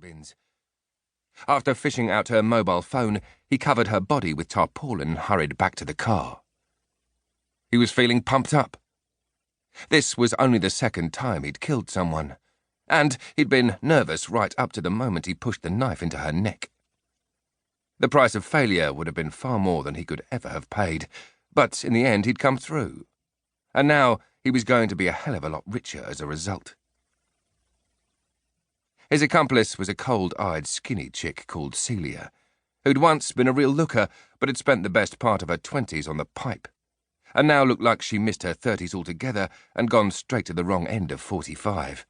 bins. After fishing out her mobile phone, he covered her body with tarpaulin and hurried back to the car. He was feeling pumped up. This was only the second time he'd killed someone, and he'd been nervous right up to the moment he pushed the knife into her neck. The price of failure would have been far more than he could ever have paid, but in the end he'd come through, and now he was going to be a hell of a lot richer as a result. His accomplice was a cold-eyed, skinny chick called Celia, who'd once been a real looker but had spent the best part of her 20s on the pipe, and now looked like she missed her 30s altogether and gone straight to the wrong end of 45.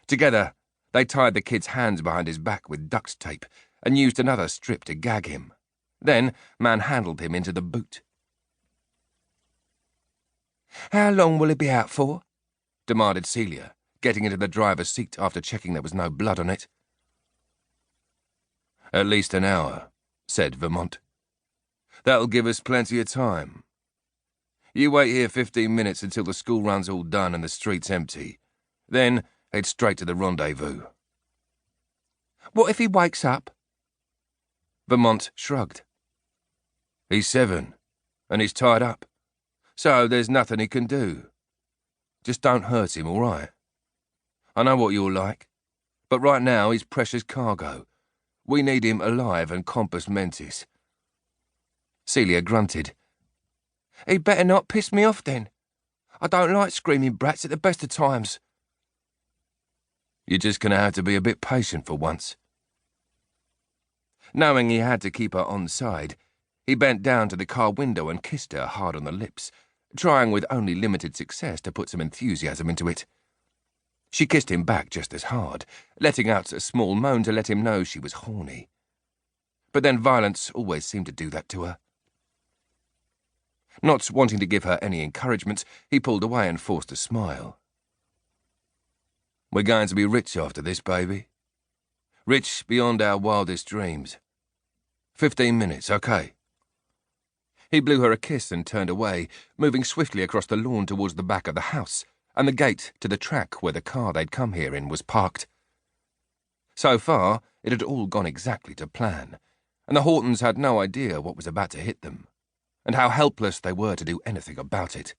Together, they tied the kid's hands behind his back with duct tape and used another strip to gag him, then manhandled him into the boot. "How long will he be out for?" demanded Celia, getting into the driver's seat after checking there was no blood on it. "At least an hour," said Vermont. "That'll give us plenty of time. You wait here 15 minutes until the school run's all done and the street's empty. Then head straight to the rendezvous." "What if he wakes up?" Vermont shrugged. "He's 7, and he's tied up, so there's nothing he can do. Just don't hurt him, all right? I know what you're like, but right now he's precious cargo. We need him alive and compos mentis." Celia grunted. "He'd better not piss me off then. I don't like screaming brats at the best of times." "You're just going to have to be a bit patient for once." Knowing he had to keep her on side, he bent down to the car window and kissed her hard on the lips, trying with only limited success to put some enthusiasm into it. She kissed him back just as hard, letting out a small moan to let him know she was horny. But then violence always seemed to do that to her. Not wanting to give her any encouragement, he pulled away and forced a smile. "We're going to be rich after this, baby. Rich beyond our wildest dreams. 15 minutes, okay?" He blew her a kiss and turned away, moving swiftly across the lawn towards the back of the house, and the gate to the track where the car they'd come here in was parked. So far, it had all gone exactly to plan, and the Hortons had no idea what was about to hit them, and how helpless they were to do anything about it.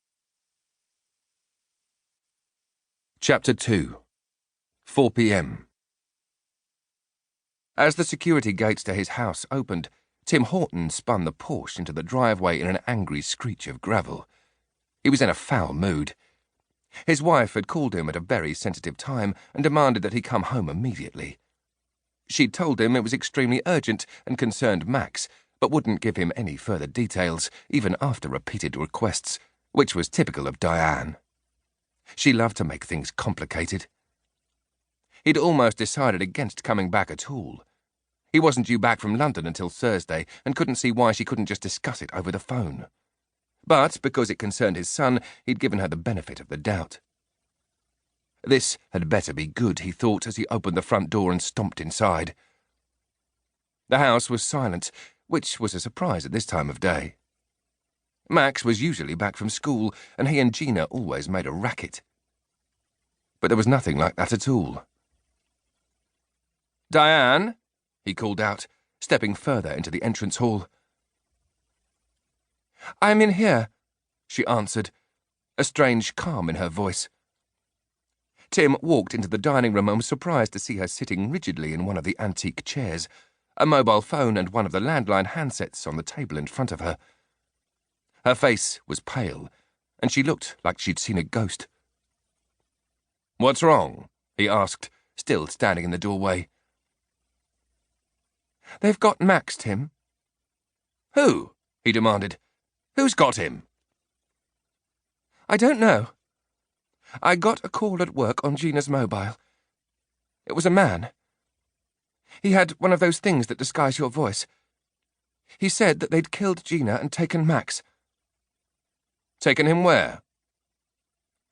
Chapter 2. 4 p.m. As the security gates to his house opened, Tim Horton spun the Porsche into the driveway in an angry screech of gravel. He was in a foul mood. His wife had called him at a very sensitive time and demanded that he come home immediately. She'd told him it was extremely urgent and concerned Max, but wouldn't give him any further details, even after repeated requests, which was typical of Diane. She loved to make things complicated. He'd almost decided against coming back at all. He wasn't due back from London until Thursday and couldn't see why she couldn't just discuss it over the phone. But because it concerned his son, he'd given her the benefit of the doubt. This had better be good, he thought as he opened the front door and stomped inside. The house was silent, which was a surprise at this time of day. Max was usually back from school, and he and Gina always made a racket. But there was nothing like that at all. "Diane?" he called out, stepping further into the entrance hall. "I'm in here," she answered, a strange calm in her voice. Tim walked into the dining room and was surprised to see her sitting rigidly in one of the antique chairs, a mobile phone and one of the landline handsets on the table in front of her. Her face was pale, and she looked like she'd seen a ghost. "What's wrong?" he asked, still standing in the doorway. "They've got Max, Tim." "Who?" he demanded. "Who's got him?" "I don't know. I got a call at work on Gina's mobile. It was a man. He had one of those things that disguise your voice. He said that they'd killed Gina and taken Max." "Taken him where?"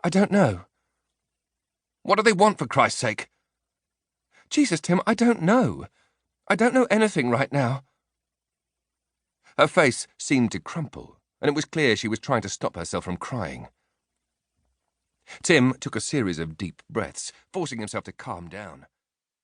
"I don't know." "What do they want, for Christ's sake?" "Jesus, Tim, I don't know. I don't know anything right now." Her face seemed to crumple, and it was clear she was trying to stop herself from crying. Tim took a series of deep breaths, forcing himself to calm down.